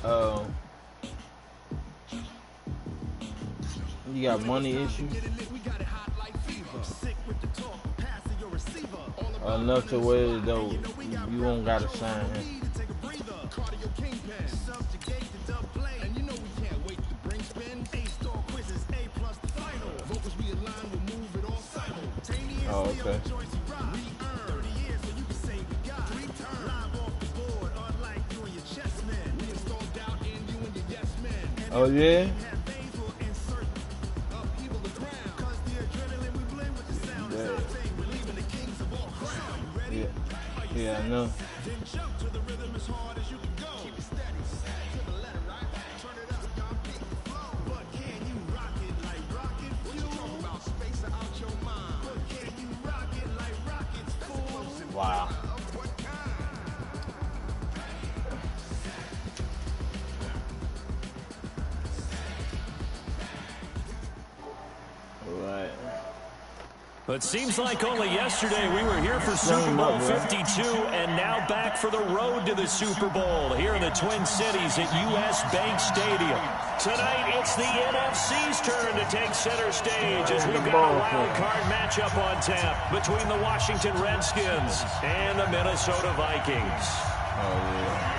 You got money issues? Enough to where though you won't gotta sign him. Oh, okay. Oh yeah? Yeah, I know. Wow. Right. It seems like only yesterday we were here for Super Bowl 52 and now back for the road to the Super Bowl here in the Twin Cities at US Bank Stadium. Tonight it's the NFC's turn to take center stage as we've got a wild card matchup on tap between the Washington Redskins and the Minnesota Vikings. Oh, yeah.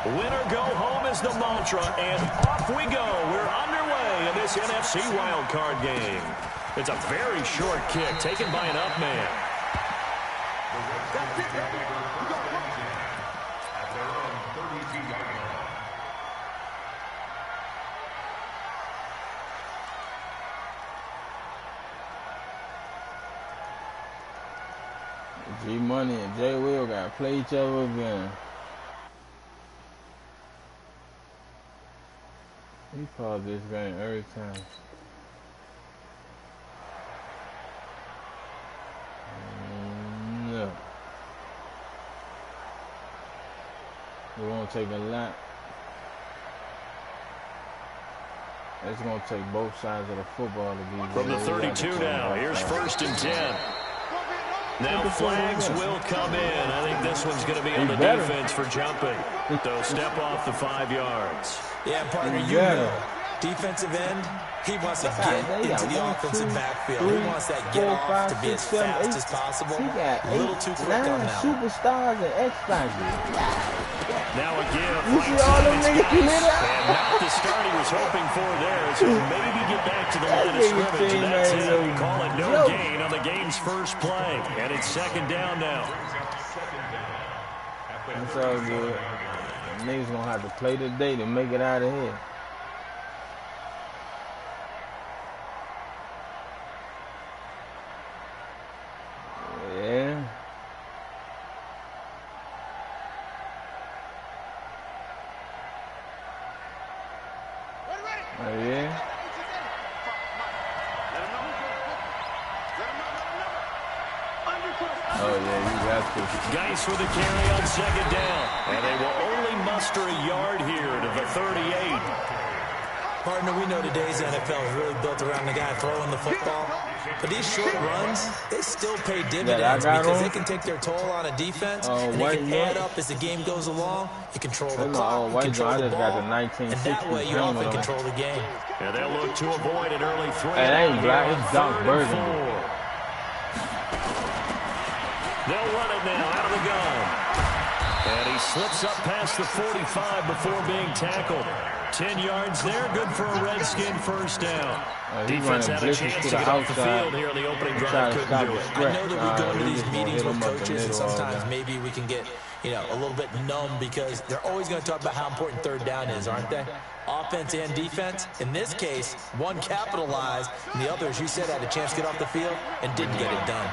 Winner go home is the mantra, and off we go. We're underway in this NFC wildcard game. It's a very short kick taken by an up man. G-Money and J-Will got to play each other again. He calls this game every time. No. It won't take a lot. It's going to take both sides of the football to be... From the 32 now, here's 1st and 10. Now flags will come in. I think this one's going to be on the defense for jumping. So step off the 5 yards. Yeah, partner, you know, defensive end, he wants to get into the offensive backfield. He wants that get off to be as fast as possible. He got a little too quick on that. Superstars and X-Factors. Now again, you see all them niggas lit up? And not the start he was hoping for there. So maybe get back to the line of scrimmage. And that's it. Call it no gain on the game's first play. And it's 2nd down now. That's all good. Niggas gonna have to play today to make it out of here. Yeah. Oh yeah. Oh yeah, you got to. Geis with the carry on 2nd down. And they will only muster a yard here to the 38. Partner, we know today's NFL is really built around the guy throwing the football. But these short runs, they still pay dividends because they can take their toll on a defense, and they can add up as the game goes along. You control the clock, you control the ball, and that way you often control the game. And they'll look to avoid an early 3. It ain't black, it's dark burgundy. They'll run it now out of the gun. And he slips up past the 45 before being tackled. 10 yards there, good for a Redskin 1st down. Defense had a chance to get off the field here in the opening drive, couldn't do it. I know that we go to these meetings with coaches, and sometimes maybe we can get, you know, a little bit numb because they're always going to talk about how important 3rd down is, aren't they? Offense and defense. In this case, one capitalized, and the other, as you said, had a chance to get off the field and didn't get it done.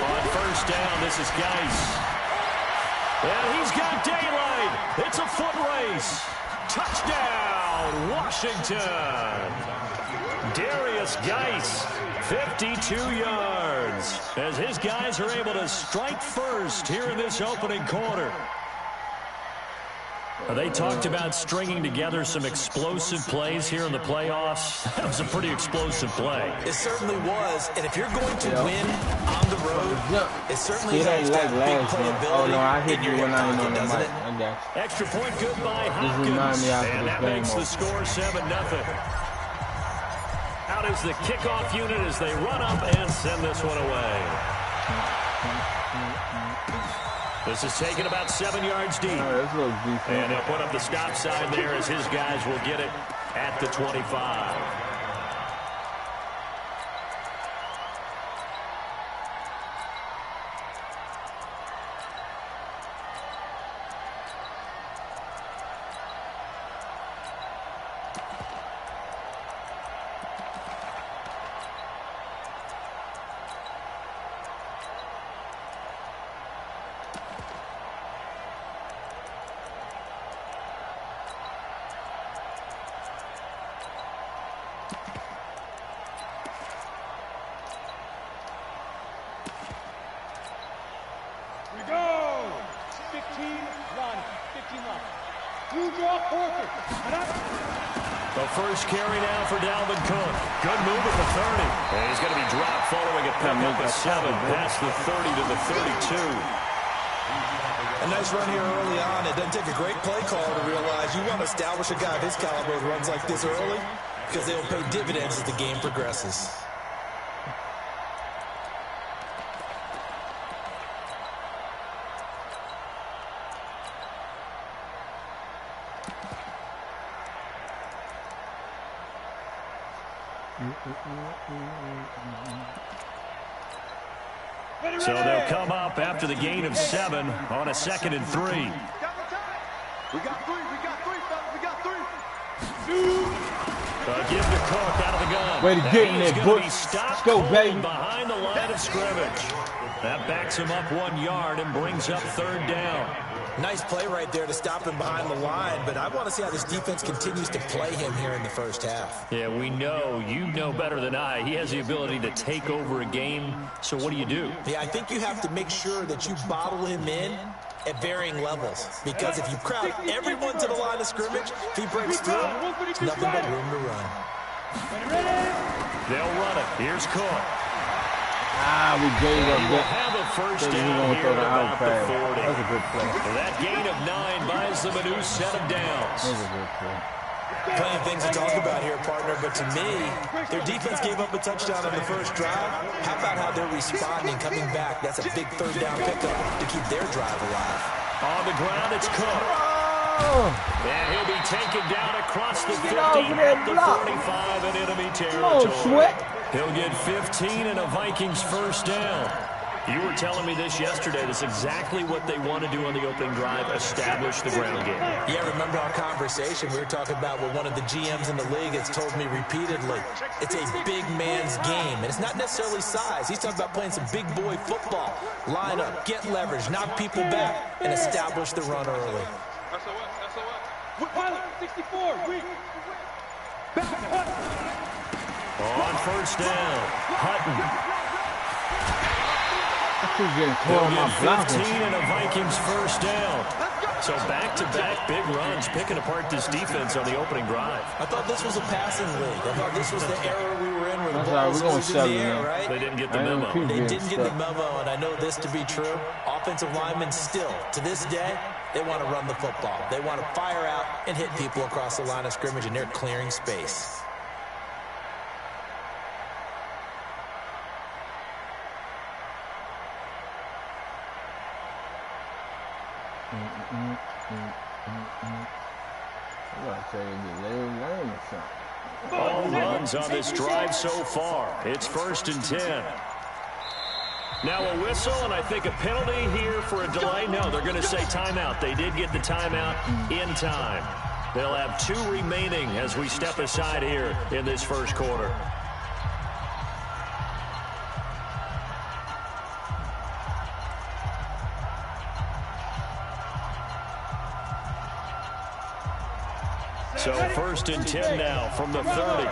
On 1st down, this is Geis. And he's got daylight. It's a foot race. Touchdown, Washington. Darius Geis, 52 yards, as his guys are able to strike first here in this opening quarter. They talked about stringing together some explosive plays here in the playoffs. That was a pretty explosive play. It certainly was. And if you're going to win on the road, it certainly has to have big playability. Oh, no, I hit you when I ain't on the mic. I got you. Extra point good by Hopkins. And that makes the score 7-0. Out is the kickoff unit as they run up and send this one away. This is taken about 7 yards deep. And he'll put up the stop sign there as his guys will get it at the 25. The first carry now for Dalvin Cook. Good move at the 30. And he's going to be dropped following a pickup of 7 past the 30 to the 32. A nice run here early on. It doesn't take a great play call to realize you want to establish a guy of his caliber who runs like this early because they will pay dividends as the game progresses. So they'll come up after the gain of 7 on a 2nd and 3. We got three, Give to Cook out of the gun. Way to get in there, Butch. Let's go, baby. Behind the line of scrimmage. That backs him up 1 yard and brings up 3rd down. Nice play right there to stop him behind the line, but I want to see how this defense continues to play him here in the first half. Yeah, we know. You know better than I. He has the ability to take over a game, so what do you do? Yeah, I think you have to make sure that you bottle him in at varying levels, because if you crowd everyone to the line of scrimmage, if he breaks through, there's nothing but room to run. They'll run it. Here's Cook. We gave up that. Have a first down here at about the 40. That's a good play. That gain of 9 buys them a new set of downs. That's a good play. Plenty of things to talk about here, partner, but to me, their defense gave up a touchdown on the first drive. How about how they're responding, coming back? That's a big 3rd down pickup to keep their drive alive. On the ground, it's Cook. And he'll be taken down across the 50 at the 45 in enemy territory. He'll get 15 and a Vikings first down. You were telling me this yesterday. That's exactly what they want to do on the opening drive, establish the ground game. Yeah, remember our conversation? We were talking about what one of the GMs in the league has told me repeatedly. It's a big man's game, and it's not necessarily size. He's talking about playing some big boy football. Line up, get leverage, knock people back, and establish the run early. Pilot 64, on first down, Hutton. He'll get 15 and a Vikings first down. So back-to-back big runs, picking apart this defense on the opening drive. I thought this was a passing league. I thought this was the era we were in where the ball was always in the air, right? They didn't get the memo. They didn't get the memo, and I know this to be true. Offensive linemen still, to this day, they want to run the football. They want to fire out and hit people across the line of scrimmage, and they're clearing space. All runs on this drive so far. It's 1st and 10. Now a whistle, and I think a penalty here for a delay. No, they're going to say timeout. They did get the timeout in time. They'll have 2 remaining as we step aside here in this first quarter. So 1st and 10 now from the 30.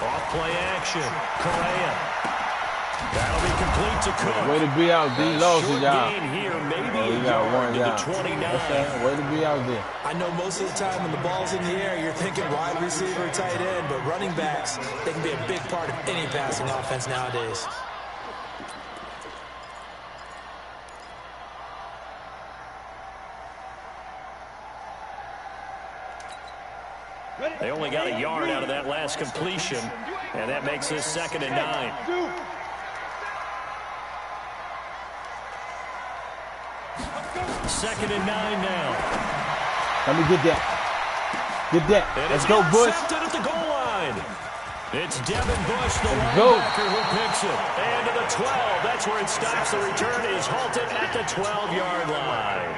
Off play action. Correa. That'll be complete to Cook. Way to be out, D. Lost it, y'all. Here, maybe Oh, you got one, to the y'all. 29. Way to be out there. I know most of the time when the ball's in the air, you're thinking wide receiver, tight end, but running backs, they can be a big part of any passing offense nowadays. They only got a yard out of that last completion, and that makes this 2nd and 9. Second and 9 now. Let me get that. Get that. Let's go, Bush. At the goal line. It's Devin Bush, the linebacker, who picks it. And to the 12. That's where it stops. The return is halted at the 12-yard line.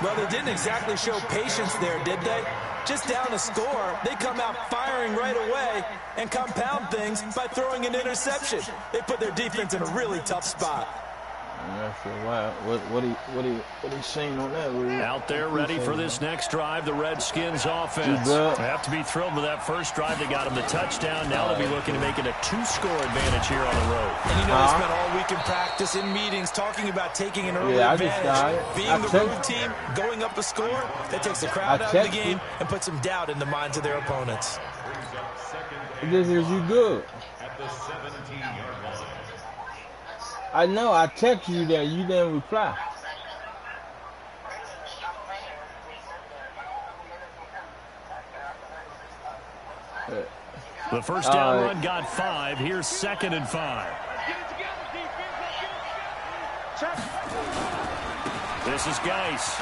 Well, they didn't exactly show patience there, did they? Just down a score, they come out firing right away and compound things by throwing an interception. They put their defense in a really tough spot. Wow. What he saying on that? Out there ready for this next drive, the Redskins offense. They have to be thrilled with that first drive. They got them the touchdown. Now they'll be looking to make it a 2-score advantage here on the road. And you know, they spent all week in practice, in meetings, talking about taking an early advantage. Being the road team, going up a score, that takes the crowd out of the game and puts some doubt in the minds of their opponents. This is you good. I know, I texted you that, you didn't reply. The first down run got 5. Here's 2nd and 5. This is Geis.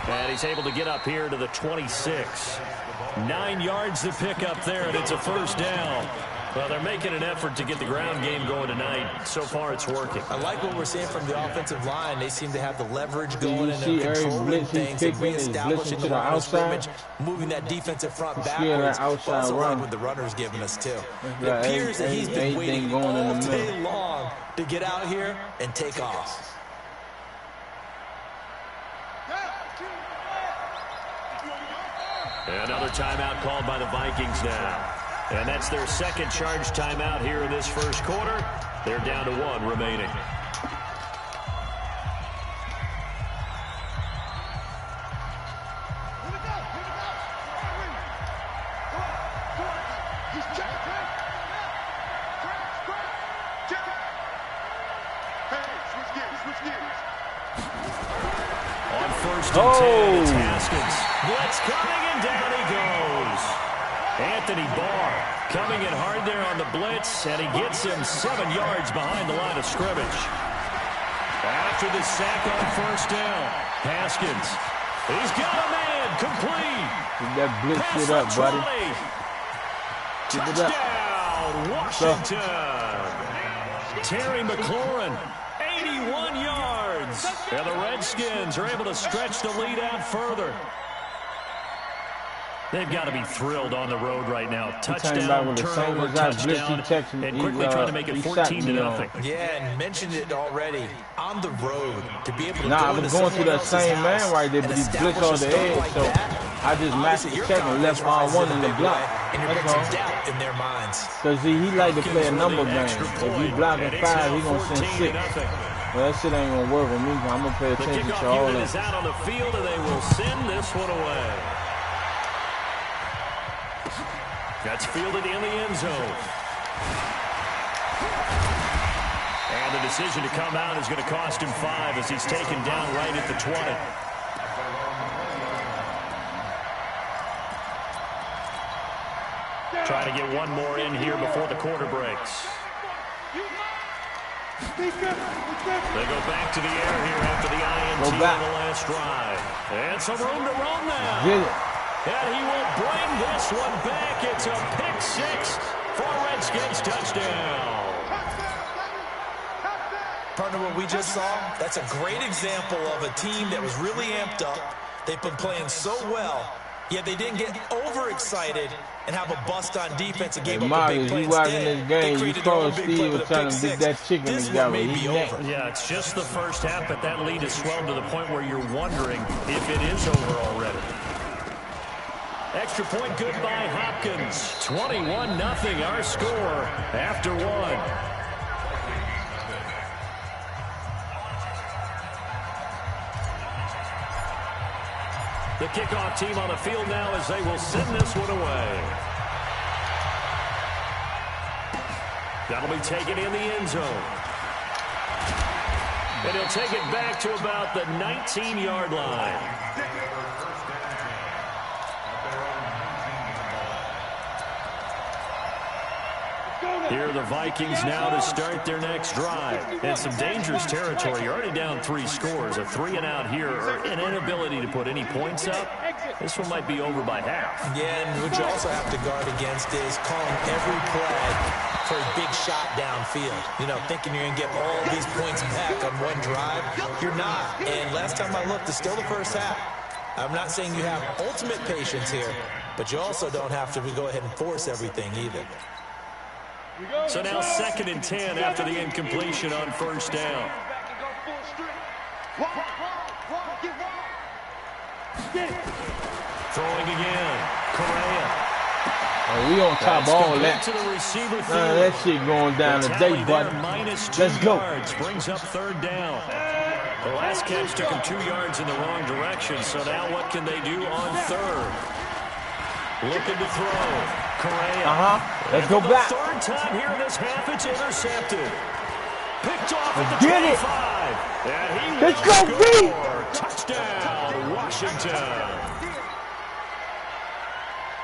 And he's able to get up here to the 26. 9 yards to pick up there, and it's a first down. Well, they're making an effort to get the ground game going tonight. So far, it's working. I like what we're seeing from the offensive line. They seem to have the leverage going and controlling things and reestablishing the line of scrimmage, moving that defensive front backwards. Also like what the runner's giving us, too. It appears that he's been waiting all day long to get out here and take off. Another timeout called by the Vikings now. And that's their second charge timeout here in this first quarter. They're down to 1 remaining. On 1st and 10, it's Haskins. Blitz coming, and down he goes. Anthony Barr coming in hard there on the blitz, and he gets him 7 yards behind the line of scrimmage. After the sack on 1st down, Haskins. He's got a man, complete. Get that blitz shit up, buddy. Touchdown, Washington. Terry McLaurin, 81 yards. And the Redskins are able to stretch the lead out further. They've got to be thrilled on the road right now. Touchdown, turnover, touchdown, and quickly trying to make it 14-0. Yeah, and mentioned it already. On the road, to be able to I was going through that same man right there, but he blitzed on the edge, so I just matched the check and left R1 in the block. That's all. Doubt in their minds. Because he like to play a number game. If you blocking 5, he going to send 6. Well, that shit ain't going to work with me. I'm going to pay attention to all that. The kickoff unit is out on the field, and they will send this one away. That's fielded in the end zone. And the decision to come out is going to cost him 5 as he's taken down right at the 20. Trying to get one more in here before the quarter breaks. They go back to the air here after the INT on the last drive. And some room to run now. And he will bring this one back. It's a pick 6 for Redskins touchdown. Partner, what we just saw, that's a great example of a team that was really amped up. They've been playing so well, yet they didn't get overexcited and have a bust on defense and gave up a big play. You watching this game, you saw Steve was trying to get that chicken together. Yeah, it's just the first half, but that lead has swelled to the point where you're wondering if it is over already. Extra point good by Hopkins. 21-0 our score after one. The kickoff team on the field now as they will send this one away. That'll be taken in the end zone. And he'll take it back to about the 19-yard line. Here are the Vikings now to start their next drive. And some dangerous territory. You're already down 3 scores. A 3-and-out here or an inability to put any points up. This one might be over by half. Yeah, and what you also have to guard against is calling every play for a big shot downfield. You know, thinking you're going to get all these points back on one drive. You're not. And last time I looked, it's still the first half. I'm not saying you have ultimate patience here, but you also don't have to go ahead and force everything either. So now 2nd and 10 after the incompletion on first down. Throwing again. Correa. Oh, we on top of all that. That shit going down today, buddy. Let's go. Brings up 3rd down. The last catch took him 2 yards in the wrong direction. So now what can they do on 3rd? Looking to throw. Correa. Let's go back. 3rd time here in this half, it's intercepted. Picked off at the 25. And he Let's go, B. Touchdown, Washington.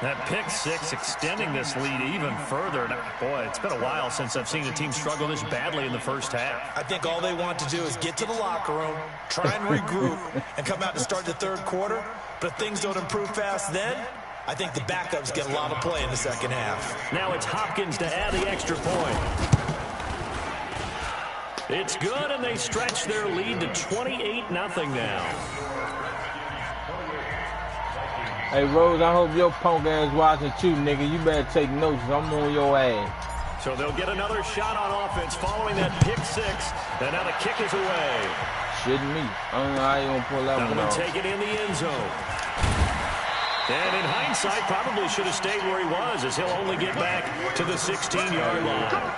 That pick 6 extending this lead even further. Now, boy, it's been a while since I've seen a team struggle this badly in the first half. I think all they want to do is get to the locker room, try and regroup, and come out to start the 3rd quarter. But if things don't improve fast then, I think the backups get a lot of play in the 2nd half. Now it's Hopkins to add the extra point. It's good, and they stretch their lead to 28-0 now. Hey, Rose, I hope your punk ass watching too, nigga. You better take notes. I'm on your ass. So they'll get another shot on offense following that pick 6. And now the kick is away. Shouldn't me. I don't know how you gonna pull that one off. Take it in the end zone. And in hindsight, probably should have stayed where he was, as he'll only get back to the 16-yard line.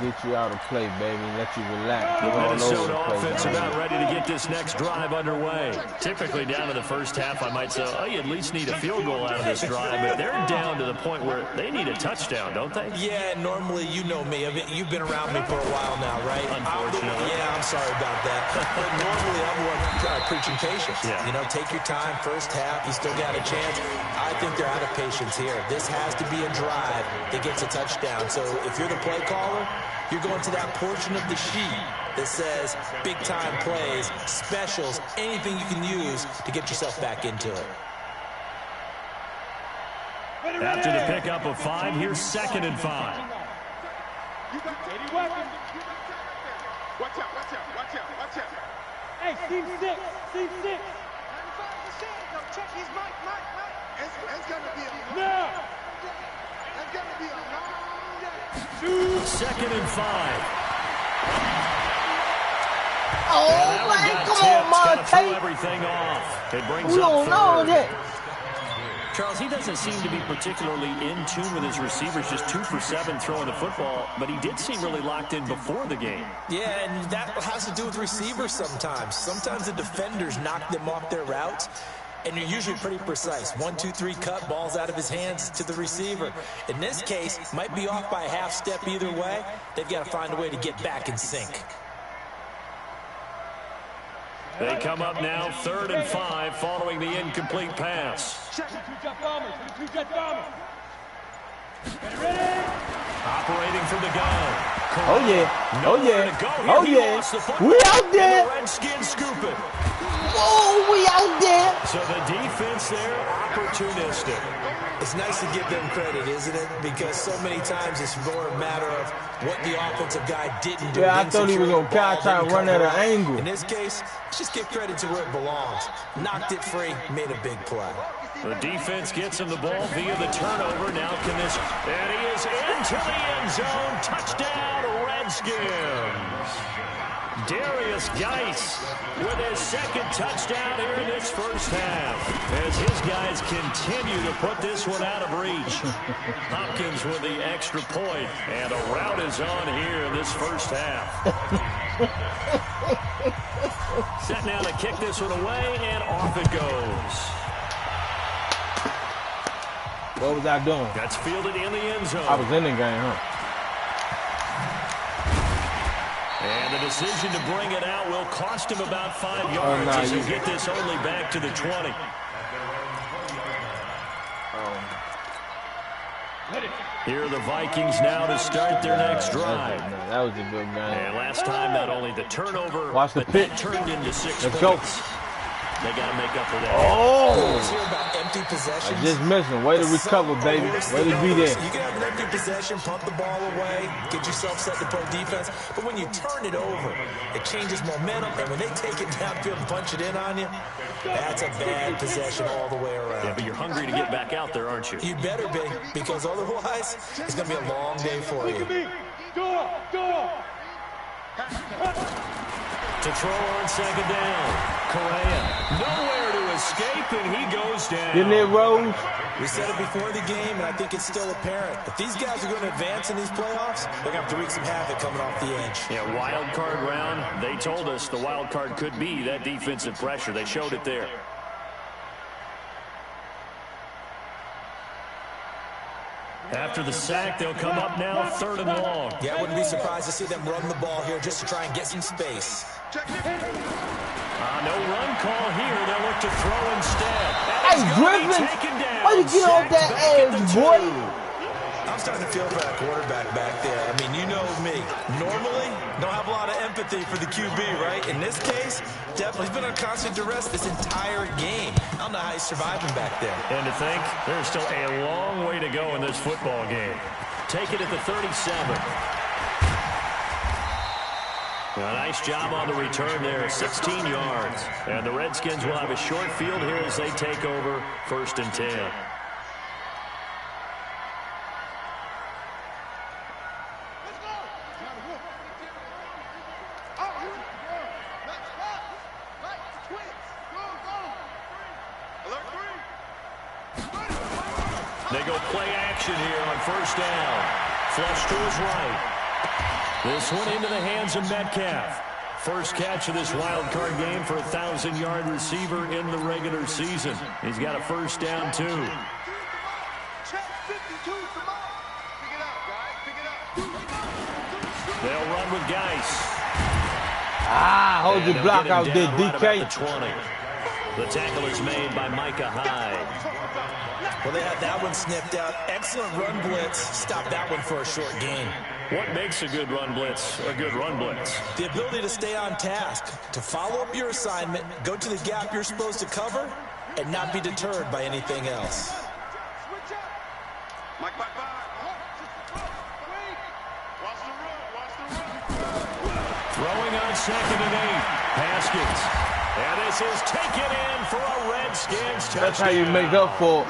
Get you out of play, baby. Let you relax. The Minnesota offense about ready to get this next drive underway. Typically down to the first half, I might say, oh, you at least need a field goal out of this drive. But they're down to the point where they need a touchdown, don't they? Yeah, normally, you know me. I mean, you've been around me for a while now, right? Unfortunately. I'm sorry about that. But normally, I'm one preaching patience. Yeah. You know, take your time. First half, you still got a chance. I think they're out of patience here. This has to be a drive that gets a touchdown. So if you're the play caller, you're going to that portion of the sheet that says big-time plays, specials, anything you can use to get yourself back into it. After the pickup of 5, here's 2nd and 5. Watch out, watch out, watch out, watch out. Hey, team 6, team 6. 95%, no, check his mic. It's gonna be a no. It's gonna be a long day. 2nd and 5. Oh, man, come on, Monte. Everything off. It brings we don't know that. Charles, he doesn't seem to be particularly in tune with his receivers, just 2 for 7 throwing the football, but he did seem really locked in before the game. Yeah, and that has to do with receivers sometimes. Sometimes the defenders knock them off their routes, and you're usually pretty precise. 1, 2, 3 cut, balls out of his hands to the receiver. In this case, might be off by a half step either way. They've got to find a way to get back in sync. They come up now 3rd and 5 following the incomplete pass. Operating from the gun. Oh yeah. Oh yeah. Oh yeah. We out there. The Redskins scoop it. Whoa, we out there. So the defense there, opportunistic. It's nice to give them credit, isn't it? Because so many times it's more a matter of what the offensive guy didn't do. Yeah, I thought he was going to try and run at an angle. In this case, let's just give credit to where it belongs. Knocked it free, made a big play. The defense gets him the ball via the turnover. Now can this, and he is into the end zone. Touchdown, Redskins. Darius Geis with his second touchdown here in this first half, as his guys continue to put this one out of reach. Hopkins with the extra point, and a rout is on here in this first half. Set now to kick this one away, and off it goes. What was I doing? That's fielded in the end zone. I was in the game, huh? And the decision to bring it out will cost him about 5 yards as he'll get this only back to the 20. Here are the Vikings now to start their next drive. That was a good game. And last time, not only the turnover, watch the pitch. Turned into 6 Let's points. Go. They got to make up for that. Oh! About empty possessions. I just missed him. Way to recover, baby. Way to be there. You can have an empty possession, pump the ball away, get yourself set to play defense. But when you turn it over, it changes momentum. And when they take it downfield and punch it in on you, that's a bad possession all the way around. Yeah, but you're hungry to get back out there, aren't you? You better be, because otherwise, it's going to be a long day for you. To throw on second down. Correa, nowhere to escape, and he goes down. Didn't it, Rose? We said it before the game, and I think it's still apparent. If these guys are going to advance in these playoffs, they're going to have to wreak some havoc coming off the edge. Yeah, wild card round. They told us the wild card could be that defensive pressure. They showed it there. After the sack, they'll come up now 3rd and long. Yeah, I wouldn't be surprised to see them run the ball here just to try and get some space. No run call here. They'll look to throw instead. Hey, Griffin, why you get off that edge, boy? I'm starting to feel for that quarterback back there. I mean, you know me. Normally, don't have a lot of empathy for the QB, right? In this case, definitely he's been on constant duress this entire game. I don't know how he's surviving back there. And to think, there's still a long way to go in this football game. Take it at the 37. A nice job on the return there, 16 yards. And the Redskins will have a short field here as they take over 1st and 10. They go play action here on 1st down. Flush to his right. This one into the hands of Metcalf. First catch of this wild card game for a 1,000-yard receiver in the regular season. He's got a 1st down, too. They'll run with Geis. Hold your block out there, DK. Right the 20. The tackle is made by Micah Hyde. Well, they had that one snipped out. Excellent run blitz. Stop that one for a short gain. What makes a good run blitz a good run blitz? The ability to stay on task, to follow up your assignment, go to the gap you're supposed to cover, and not be deterred by anything else. Throwing on 2nd and 8. Haskins. And this is taken in for a Redskins touchdown. That's how you make up for it.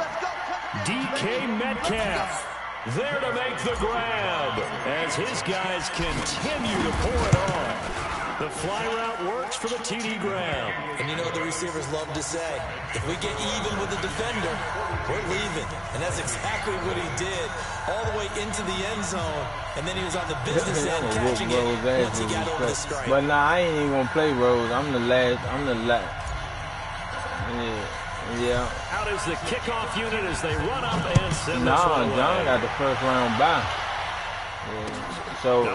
DK Metcalf there to make the grab as his guys continue to pour it on. The fly route works for the TD grab. And you know what the receivers love to say? If we get even with the defender, we're leaving. And that's exactly what he did. All the way into the end zone. And then he was on the business end catching it once he got over the strike. But nah, I ain't even going to play Rose. I'm the last. Yeah. Out is the kickoff unit as they run up and send this one away. John got the 1st round bye. Yeah. So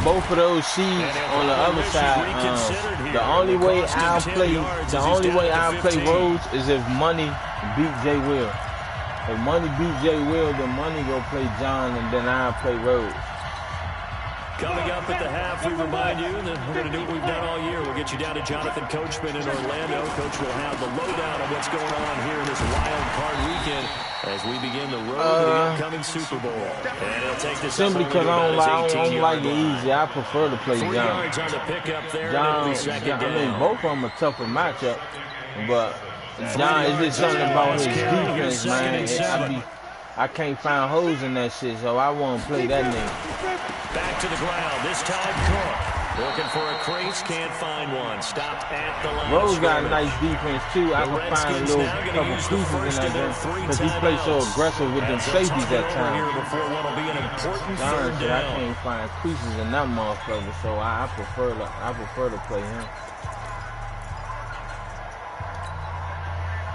both of those seeds on the other side. The only way I play Rose is if Money beat Jay Will. If Money beat Jay Will, then Money go play John, and then I play Rose. Coming up at the half, we remind you that we're going to do what we've done all year. We'll get you down to Jonathan Coachman in Orlando. Coach will have the lowdown on what's going on here in this wild card weekend as we begin the road to the upcoming Super Bowl. And he'll take this simply because I don't like the easy. I prefer to play John. 3 yards on the pickup there. John, I mean, both of them are tougher matchup, but John is just something about his defense, man. I can't find holes in that shit, so I want to play that nigga. Back to the ground. This time, Cook. Looking for a crease, can't find one. Stopped at the line. Rose got a nice defense, too. I can find a little couple pieces in that game because he plays so aggressive with them safeties at times. Darn shit, I can't find creases in that motherfucker, so I prefer to play him.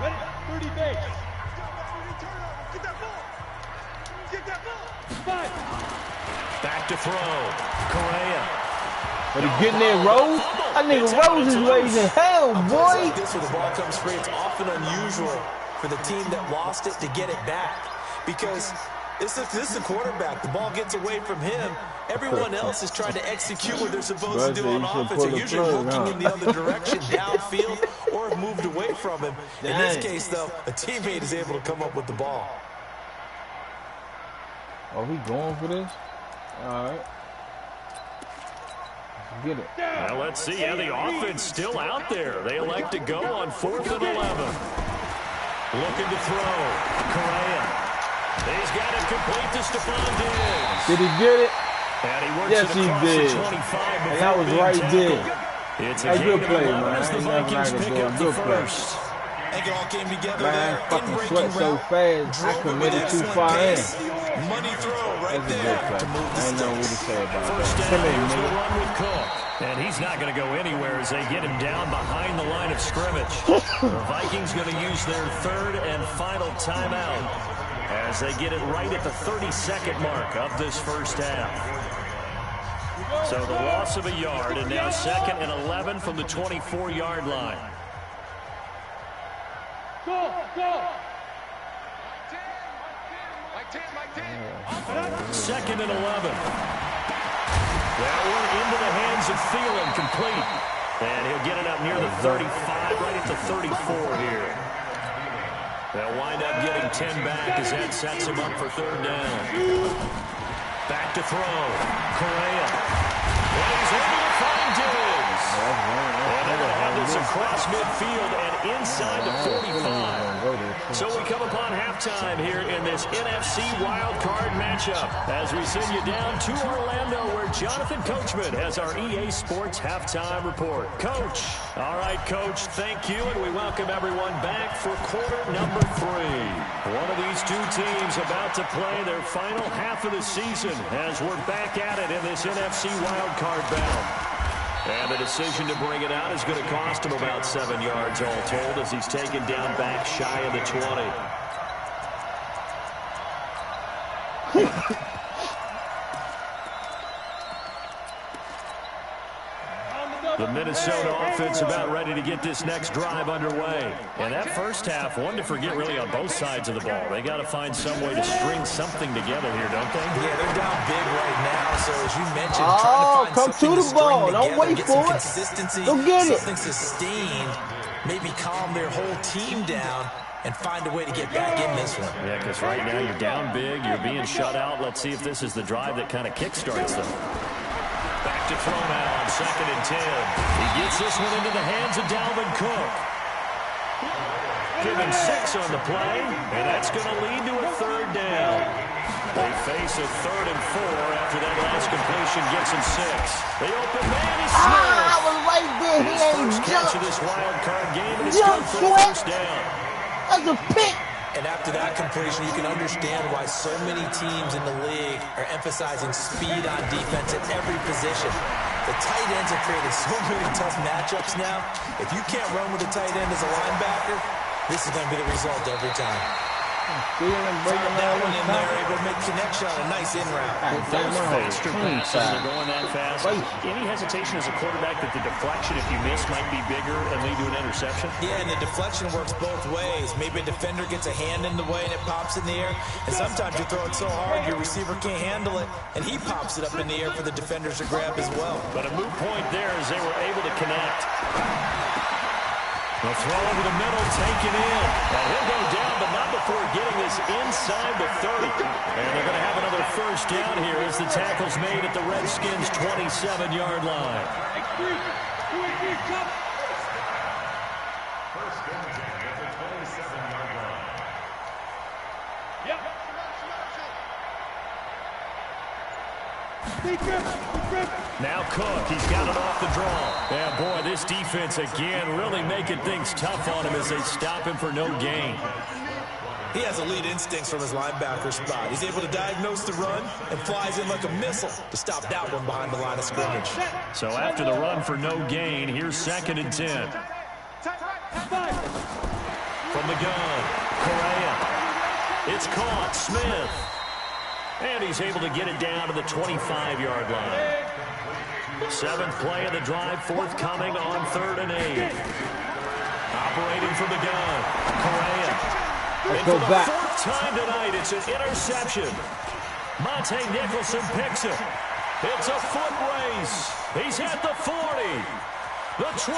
Ready, 30 base. Get that ball. Get that ball. Back to throw. Correa. But he getting there, Rose. That nigga Rose is raising hell, boy. Like this, when the ball comes free, it's often unusual for the team that lost it to get it back. Because this is a quarterback. The ball gets away from him. Everyone else is trying to execute what they're supposed to do on offense. They're usually looking in the other direction, downfield, or have moved away from him. In this case, though, a teammate is able to come up with the ball. Are we going for this? All right. Get it. Now let's see. Yeah, the offense still out there. They elect to go on 4th and 11. Looking to throw. Correa. He's got it complete to Stephon Diggs. Did he get it? And he works Yes, he did. And that was right there. It's a good play, man. I ain't never like it, boy. Good play. I think it all came together Man, there. fucking sweat so fast, I committed too far in. Money throw right That's a good play. I ain't know what to say about that. Come in, run with Cook. And he's not going to go anywhere as they get him down behind the line of scrimmage. The Vikings going to use their 3rd and final timeout as they get it right at the 32nd mark of this first half. So the loss of a yard, and now 2nd and 11 from the 24-yard line. Go, go. 2nd and 11. That one into the hands of Thielen, complete. And he'll get it up near the 35, right at the 34 here. They'll wind up getting 10 back as that sets him up for 3rd down. Back to throw. Correa. And he's able to find Diggs. And they'll have this across midfield and inside the 45. So we come upon halftime here in this NFC wildcard matchup as we send you down to Orlando where Jonathan Coachman has our EA Sports halftime report. Coach. All right, Coach, thank you, and we welcome everyone back for quarter number 3. One of these two teams about to play their final half of the season as we're back at it in this NFC wildcard bout. And the decision to bring it out is going to cost him about 7 yards all told as he's taken down back shy of the 20. The Minnesota offense about ready to get this next drive underway. And that first half, one to forget really on both sides of the ball. They got to find some way to string something together here, don't they? Yeah, they're down big right now. So as you mentioned, trying to find come to the ball. Don't wait for it. Go get it. Something sustained. Maybe calm their whole team down and find a way to get back in this one. Yeah, because right now you're down big. You're being shut out. Let's see if this is the drive that kind of kickstarts them. Back to throw now on 2nd and 10. He gets this one into the hands of Dalvin Cook. Give him 6 on the play, and that's going to lead to a 3rd down. They face a 3rd and 4 after that last completion gets him 6. They open man, he's Smith. I was right there. He ain't first catch of this wild card game, and it's good for the first down. That's a pick. And after that completion, you can understand why so many teams in the league are emphasizing speed on defense at every position. The tight ends have created so many tough matchups now. If you can't run with a tight end as a linebacker, this is going to be the result every time. Found that one in there, able to make connection on a nice in route. Those faster passes are going that fast. Any hesitation as a quarterback that the deflection, if you miss, might be bigger and lead to an interception? Yeah, and the deflection works both ways. Maybe a defender gets a hand in the way and it pops in the air. And sometimes you throw it so hard your receiver can't handle it, and he pops it up in the air for the defenders to grab as well. But a moot point there as they were able to connect. The throw over the middle, taken in. And he'll go down, but not before getting this inside the 30. And they're going to have another first down here as the tackle's made at the Redskins' 27-yard line. First down at the 27-yard line. Yep. Now Cook, he's got it off the draw. Yeah, boy, this defense again really making things tough on him as they stop him for no gain. He has elite instincts from his linebacker spot. He's able to diagnose the run and flies in like a missile to stop that one behind the line of scrimmage. So after the run for no gain, here's 2nd and 10. From the gun, Correa. It's caught, Smith. And he's able to get it down to the 25-yard line. 7th play of the drive, forthcoming on 3rd and 8. Operating from the gun, Correa. Let's and go for back. the 4th time tonight, it's an interception. Monte Nicholson picks it. It's a foot race. He's at the 40, the 20,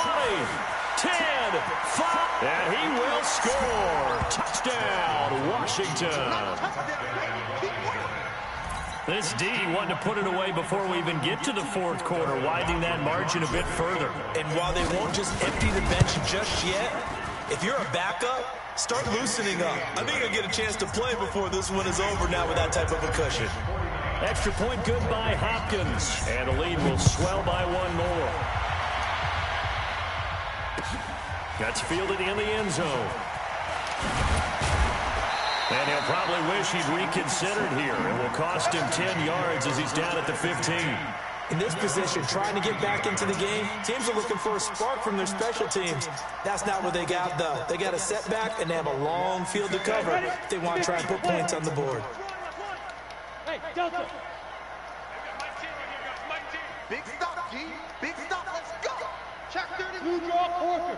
10, 5, and he will score. Touchdown, Washington. This D wanting to put it away before we even get to the 4th quarter, widening that margin a bit further. And while they won't just empty the bench just yet, if you're a backup, start loosening up. I think you'll get a chance to play before this one is over now with that type of a cushion. Extra point good by Hopkins. And the lead will swell by 1 more. Gets fielded in the end zone. And he'll probably wish he'd reconsidered here. It will cost him 10 yards as he's down at the 15. In this position, trying to get back into the game, teams are looking for a spark from their special teams. That's not what they got, though. They got a setback, and they have a long field to cover if they want to try and put points on the board. Hey, Delta. Big stop, G. Big stop. Let's go. Check 30. Blue draw, Porter.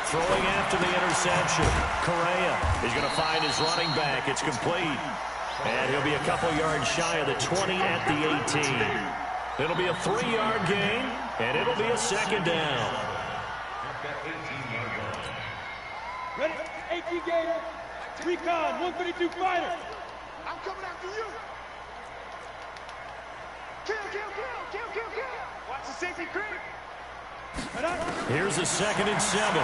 Throwing after the interception. Correa is going to find his running back. It's complete. And he'll be a couple yards shy of the 20 at the 18. It'll be a 3-yard gain, and it'll be a 2nd down. Ready? 18 Gator. Recon, 152 fighter. I'm coming after you. Kill, kill, kill, kill, kill, kill. Watch the safety creep. Here's a 2nd and 7.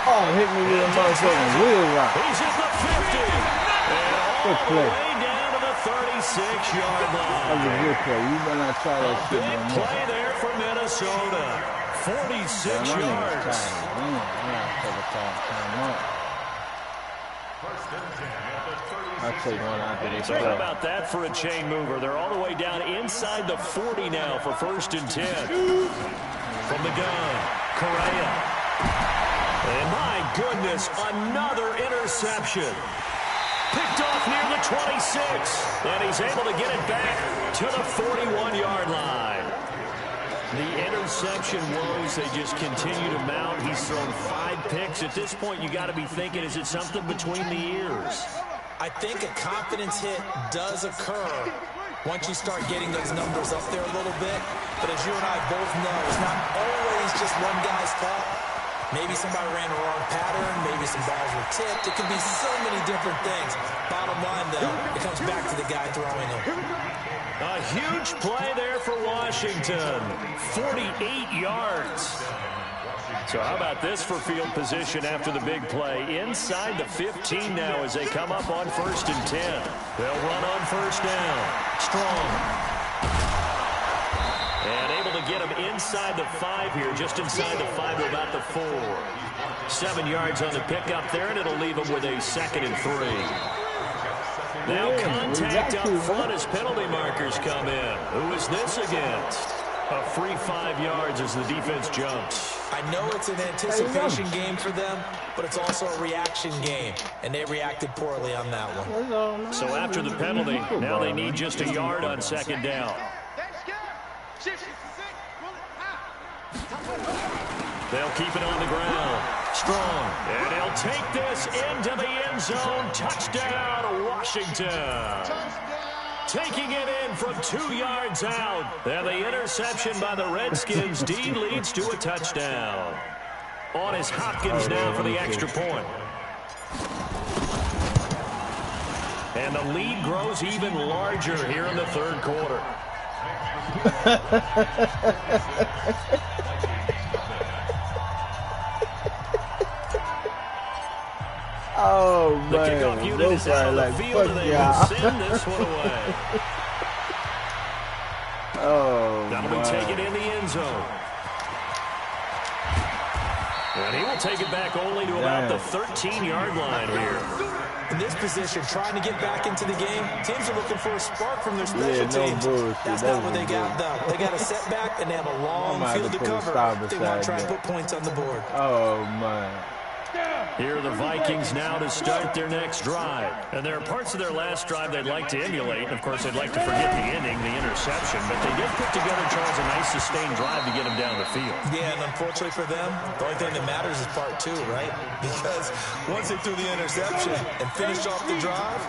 Oh, hit me with a motherfucking wheel rock. He's at the 50. And all the way down to the 36-yard line. That was a good play. You better not try that shit no more. Big play there for Minnesota. 46 yards. I'll take one after this. So how about that for a chain mover? They're all the way down inside the 40 now for 1st and 10. From the gun, Correa. And my goodness, another interception. Picked off near the 26. And he's able to get it back to the 41-yard line. The interception woes, they just continue to mount. He's thrown 5 picks. At this point, you got to be thinking, is it something between the ears? I think a confidence hit does occur once you start getting those numbers up there a little bit. But as you and I both know, it's not always just one guy's fault. Maybe somebody ran a wrong pattern. Maybe some balls were tipped. It can be so many different things. Bottom line, though, it comes back to the guy throwing them. A huge play there for Washington. 48 yards. So how about this for field position after the big play? Inside the 15 now as they come up on 1st and 10. They'll run on 1st down. Strong. And able to get him inside the 5 here, just inside the 5 to about the 4. 7 yards on the pickup there, and it'll leave him with a 2nd and 3. Now contact up front as penalty markers come in. Who is this against? A free 5 yards as the defense jumps. I know it's an anticipation game for them, but it's also a reaction game, and they reacted poorly on that one. So after the penalty, now they need just a yard on 2nd down. They'll keep it on the ground. Strong. And he'll take this into the end zone. Touchdown, Washington. Taking it in from 2 yards out. And the interception by the Redskins. D leads to a touchdown. On is Hopkins now for the extra point. And the lead grows even larger here in the 3rd quarter. Oh, The man. kickoff unit is out on the field, and they will send this one away. Oh, That'll be taken in the end zone. And he will take it back only to about the 13-yard line here. In this position, trying to get back into the game, teams are looking for a spark from their special teams. That's not what they got, though. They got a setback, and they have a long field to cover. They want to try and put points on the board. Oh, man. Here are the Vikings now to start their next drive. And there are parts of their last drive they'd like to emulate. Of course, they'd like to forget the ending, the interception. But they did put together, Charles, a nice sustained drive to get them down the field. Yeah, and unfortunately for them, the only thing that matters is part two, right? Because once they threw the interception and finished off the drive,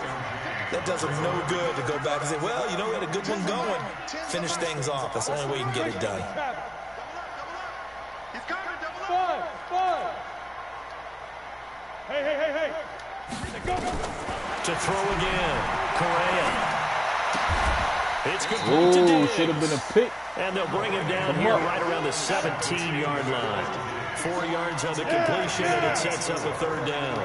that does them no good to go back and say, well, you know, we had a good one going. Finish things off. That's the only way you can get it done. Hey. To throw again. Correa. It's complete to Diggs. Should have been a pick. And they'll bring him down here right around the 17-yard line. 4 yards on the completion, and it sets up a third down.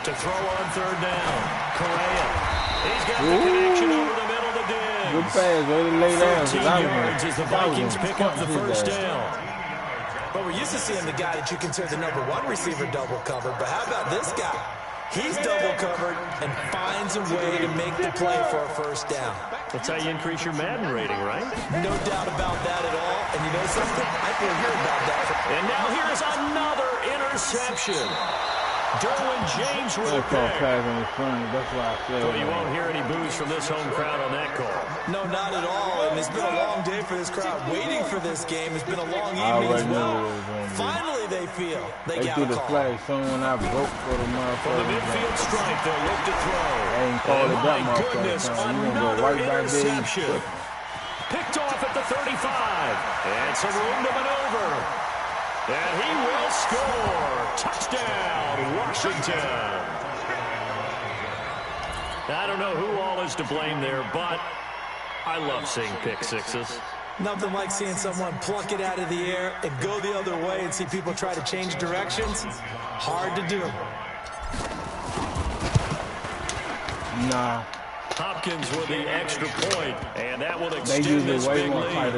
To throw on third down. Correa. He's got the connection over the middle to Diggs. Good pass. Way to lay down. 13 yards as the Vikings pick up the first down. But we're used to seeing the guy that you consider the number one receiver double covered. But how about this guy? He's double covered and finds a way to make the play for a first down. That's how you increase your Madden rating, right? No doubt about that at all. And you know something? I feel hear about that. And now here's another interception. Derwin James with a pick. That's why I said. But you won't hear any boos from this home crowd on that call. No, not at all. And it's been a long day for this crowd waiting for this game. It's been a long evening as well. Finally, they feel they got a call. Flag. Someone I broke for the motherfucker. For the midfield strike, they'll look to throw. I ain't called it that my goodness, another interception. Picked off at the 35. And some room to maneuver. And he will score. Touchdown, Washington. I don't know who all is to blame there, but I love seeing pick sixes. Nothing like seeing someone pluck it out of the air and go the other way and see people try to change directions. Hard to do. Nah. Hopkins with the extra point, and that will extend this big lead.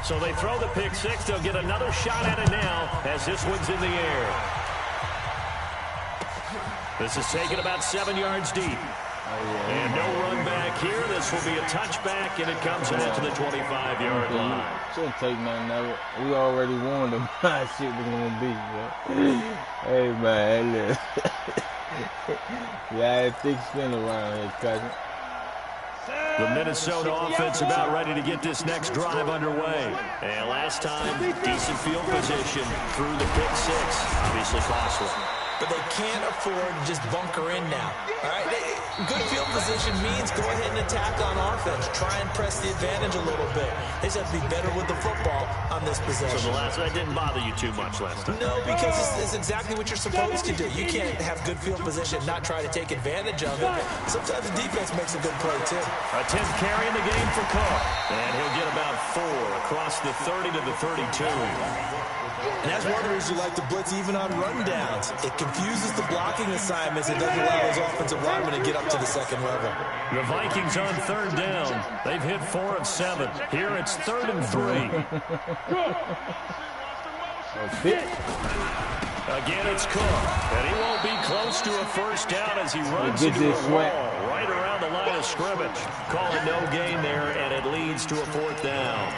So they throw the pick six. They'll get another shot at it now as this one's in the air. This is taken about 7 yards deep. And no run back here. This will be a touchback, and it comes out to the 25-yard line. Shouldn't take nothing of it. We already warned them how shit was going to be. Yeah. Hey, man. Look. Yeah, thick spin around here, cousin. The Minnesota offense about ready to get this next drive underway. And last time, decent field position through the pick six. Obviously costly. But they can't afford to just bunker in now. All right, good field position means go ahead and attack on offense. Try and press the advantage a little bit. They just have to be better with the football on this possession. So the last one didn't bother you too much last time? No, because it's exactly what you're supposed to do. You can't have good field position, not try to take advantage of it. Sometimes the defense makes a good play, too. A 10th carry in the game for Cook. And he'll get about 4 across the 30 to the 32. And that's one of the reasons you like to blitz even on run downs. It confuses the blocking assignments. It doesn't allow those offensive linemen to get up to the second level. The Vikings on third down. They've hit 4 of 7. Here it's 3rd and 3. Again, it's Cook. And he won't be close to a first down as he runs into a wall right around the line of scrimmage. Call it no gain there, and it leads to a 4th down.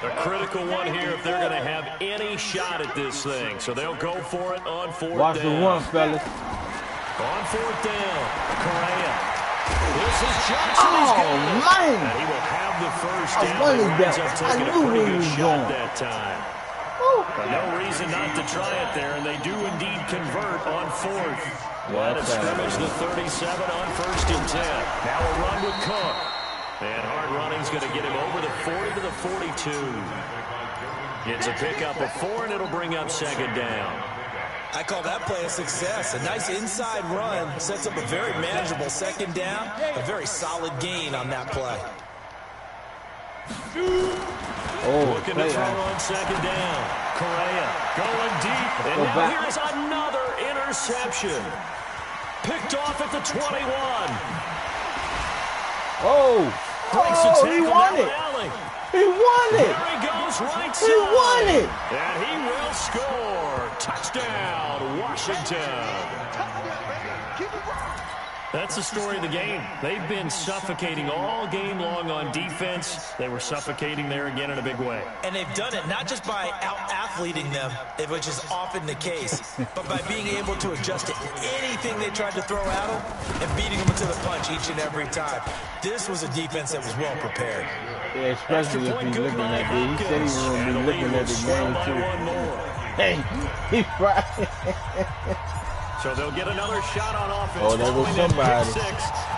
A critical one here if they're going to have any shot at this thing. So they'll go for it on 4th down. Watch the one, fellas. On 4th down, Correa. This is Johnson. Man. And he will have the first down. He ends up taking a pretty good shot that time. No reason not to try it there, and they do indeed convert on 4th. Line of scrimmage, the 37 on 1st and 10. Now a run with Cook. And hard running's going to get him over the 40 to the 42. It's a pickup of 4, and it'll bring up 2nd down. I call that play a success. A nice inside run sets up a very manageable 2nd down. A very solid gain on that play. Looking to throw on second down. Correa going deep. And now here's another interception. Picked off at the 21. He won it. He won it. There he goes right side. He won it. And he will score. Touchdown, Washington. That's the story of the game. They've been suffocating all game long on defense. They were suffocating there again in a big way. And they've done it not just by out-athleting them, which is often the case, but by being able to adjust to anything they tried to throw at them and beating them to the punch each and every time. This was a defense that was well prepared. Yeah, especially if he's looking at it. He said he was going to be looking at the game, too. Hey, he's right. So they'll get another shot on offense. Oh, there goes somebody.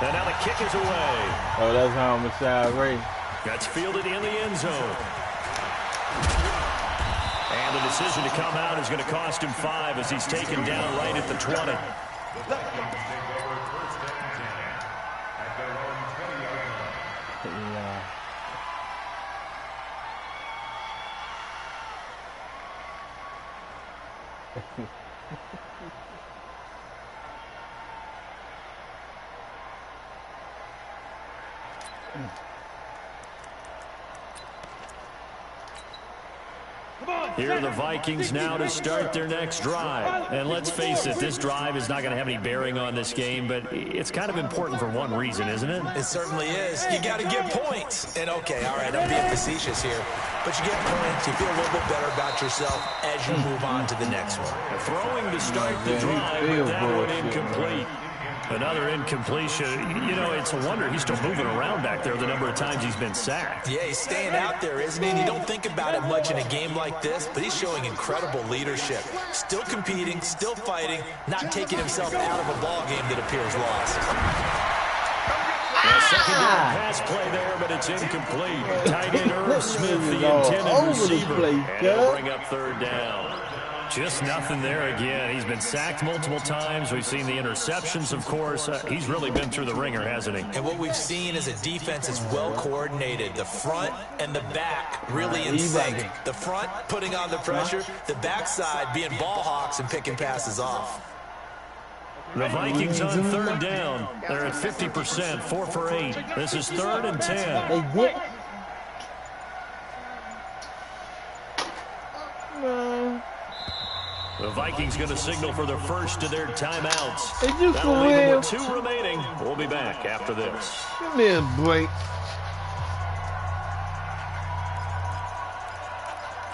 And now the kick is away. Oh, that's homicide Ray. That's fielded in the end zone. And the decision to come out is going to cost him 5 as he's taken down right at the 20. Here are the Vikings now to start their next drive. And let's face it, this drive is not going to have any bearing on this game, but it's kind of important for one reason, isn't it? It certainly is. You got to get points. And okay, all right, I'm being facetious here, but you get points, you feel a little bit better about yourself as you move on to the next one. Throwing to start the drive, but that one incomplete. Another incompletion. You know, it's a wonder he's still moving around back there the number of times he's been sacked. Yeah, he's staying out there, isn't he? And you don't think about it much in a game like this, but he's showing incredible leadership. Still competing, still fighting, not taking himself out of a ball game that appears lost. Second down pass play there, but it's incomplete. Tight end Irv Smith, the intended receiver. And he'll bring up third down. Just nothing there again. He's been sacked multiple times. We've seen the interceptions, of course. He's really been through the ringer, hasn't he? And what we've seen is a defense is well coordinated. The front and the back really in sync. The front putting on the pressure, the backside being ball hawks and picking passes off. The Vikings on third down. They're at 50%, 4 for 8. This is 3rd and 10. The Vikings going to signal for the first of their timeouts. That'll leave them with 2 remaining. We'll be back after this. Give me a break.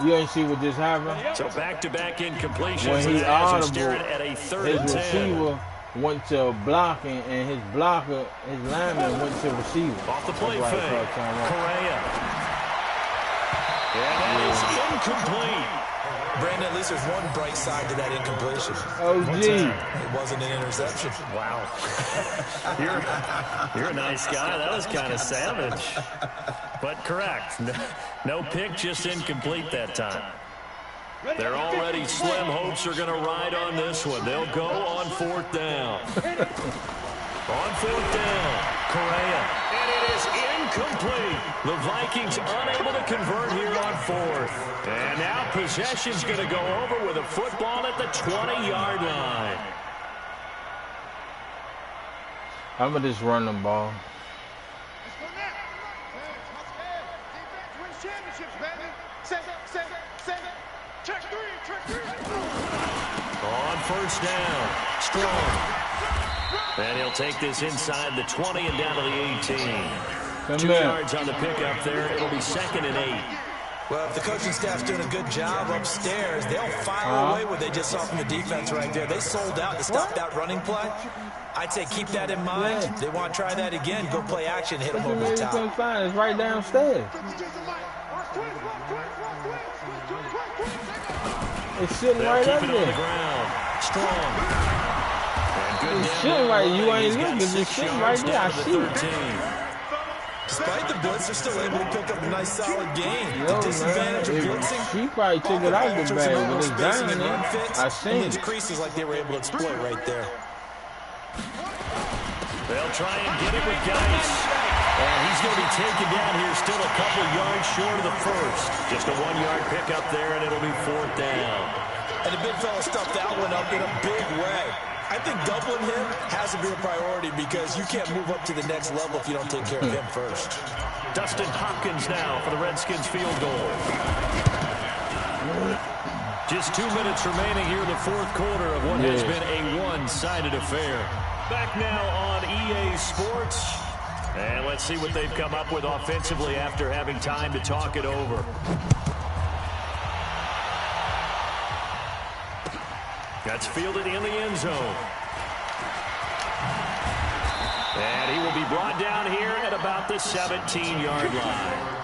You ain't see what just happened? So back-to-back incompletions. When he audible, at a 3rd and 10. His receiver went to blocking, and his blocker, his lineman, went to receiver. Off the play fake. Correa. And that is incomplete. Brandon, at least there's one bright side to that incompletion. Oh, gee. It wasn't an interception. Wow. You're a nice guy. That was kind of savage. But correct. No pick, just incomplete that time. Their already slim hopes are going to ride on this one. They'll go on 4th down. On 4th down, Correa. And it is incomplete. The Vikings unable to convert here on 4th. And now possession's going to go over with a football at the 20-yard line. I'm going to just run the ball. On 1st down, Strong. And he'll take this inside the 20 and down to the 18. 2 yards on the pickup there. It'll be 2nd and 8. Well, if the coaching staff's doing a good job upstairs, they'll fire away what they just saw from the defense right there. They sold out to stop that running play. I'd say keep that in mind. They want to try that again. Go play action, hit them over the top. It's right downstairs. It's sitting right up there. On the ground. Strong. It's sitting right. You ain't looking. It's sitting right there. I see it. Despite the blitz, they're still able to pick up a nice, solid game. The disadvantage of blitzing. She probably took it out the bag, but it's down in there. I seen it. Creases like they were able to exploit right there. They'll try and get it with Geis. And he's going to be taken down here, still a couple yards short of the first. Just a 1-yard pickup there, and it'll be 4th down. And the big fella stuffed that one up in a big way. I think doubling him has to be a priority because you can't move up to the next level if you don't take care of him first. Dustin Hopkins now for the Redskins field goal. Just 2 minutes remaining here in the 4th quarter of what has been a one-sided affair. Back now on EA Sports. And let's see what they've come up with offensively after having time to talk it over. That's fielded in the end zone. And he will be brought down here at about the 17-yard line.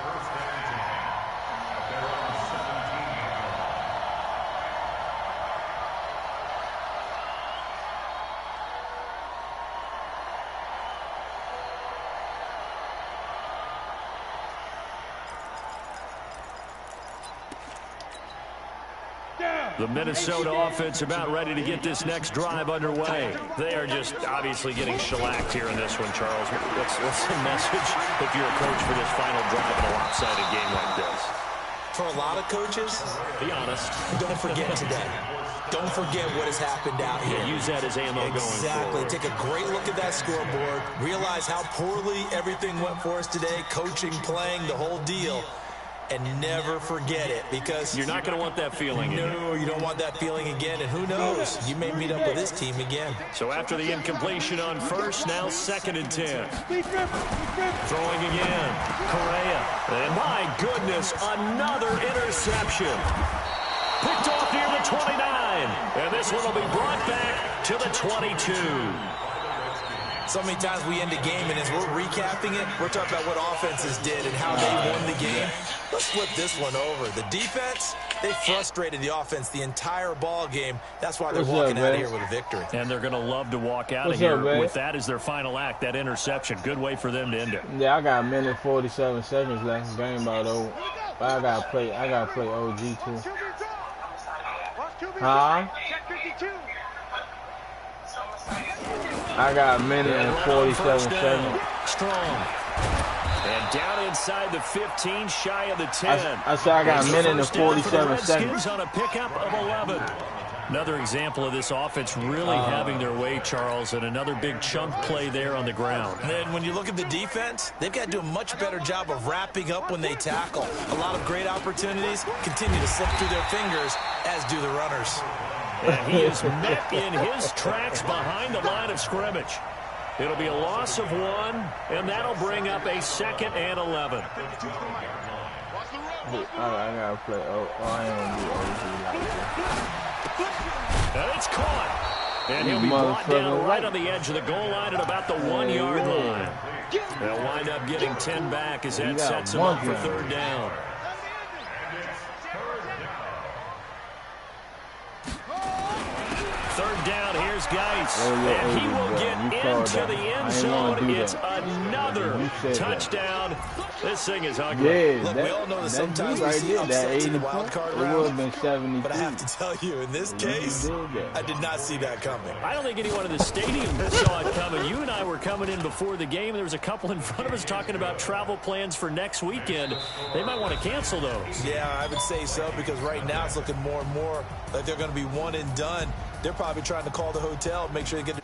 The Minnesota offense about ready to get this next drive underway. They are just obviously getting shellacked here in this one, Charles. What's the message if you're a coach for this final drive in a lopsided game like this? For a lot of coaches, be honest, don't forget today. Don't forget what has happened out here. Yeah, use that as ammo going forward. Exactly. Take a great look at that scoreboard. Realize how poorly everything went for us today. Coaching, playing, the whole deal. And never forget it, because you're not going to want that feeling again. No, you don't want that feeling again, and who knows? You may meet up with this team again. So after the incompletion on first, now 2nd and 10. Throwing again. Correa. And my goodness, another interception. Picked off near the 29. And this one will be brought back to the 22. So many times we end a game, and as we're recapping it, we're talking about what offenses did and how they won the game. Let's flip this one over. The defense, they frustrated the offense the entire ball game. That's why they're walking out of here with a victory. And they're going to love to walk out of here with that as their final act, that interception. Good way for them to end it. Yeah, I got a minute 47 seconds left. Game about over. But I gotta play OG too. Huh? I got a minute and 47 seconds. Strong. And down inside the 15, shy of the 10. I said I got a minute and 47 seconds. On a pickup of 11. Another example of this offense really having their way, Charles, and another big chunk play there on the ground. And when you look at the defense, they've got to do a much better job of wrapping up when they tackle. A lot of great opportunities continue to slip through their fingers, as do the runners. And he is met in his tracks behind the line of scrimmage. It'll be a loss of 1, and that'll bring up a 2nd and 11. I gotta play. I ain't gonna do OG. And it's caught. And he'll be brought down right on the edge of the goal line at about the 1-yard line. They'll wind up getting 10 back as that sets him up for 3rd down. Third down, here's Geis. And he will get into the end zone. It's another touchdown. This thing is ugly. Yeah, look, we all know that sometimes we see upsets in the wild card round. It would have been 72. But I have to tell you, in this case, I did not see that coming. I don't think anyone in the stadium saw it coming. You and I were coming in before the game. There was a couple in front of us talking about travel plans for next weekend. They might want to cancel those. Yeah, I would say so, because right now it's looking more and more like they're going to be one and done. They're probably trying to call the hotel and make sure they get